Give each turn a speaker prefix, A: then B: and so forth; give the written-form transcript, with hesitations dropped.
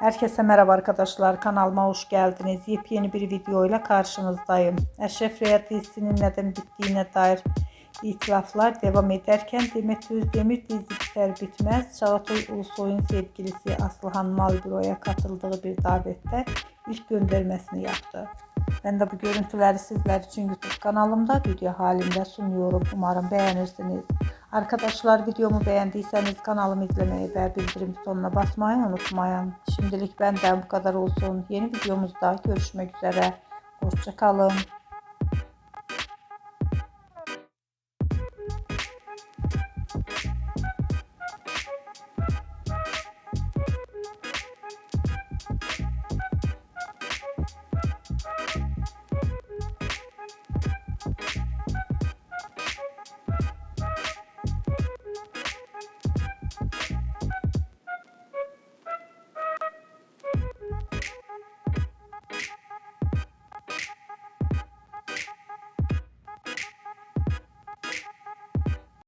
A: Herkese merhaba arkadaşlar, kanalıma hoş geldiniz. Yepyeni bir videoyla karşınızdayım. Eşref Rüya dizisinin neden bittiğine dair itiraflar devam ederken Demet Özdemir dizi biter bitmez Çağatay Ulusoy'un sevgilisi Aslıhan Malbüro'ya katıldığı bir davette ilk göndermesini yaptı. Ben de bu görüntüleri sizler için YouTube kanalımda video halinde sunuyorum. Umarım beğenirsiniz. Arkadaşlar, videomu beğendiyseniz kanalımı izlemeyi ve bildirim butonuna basmayı unutmayın. Şimdilik benden bu kadar olsun. Yeni videomuzda görüşmek üzere. Hoşça kalın.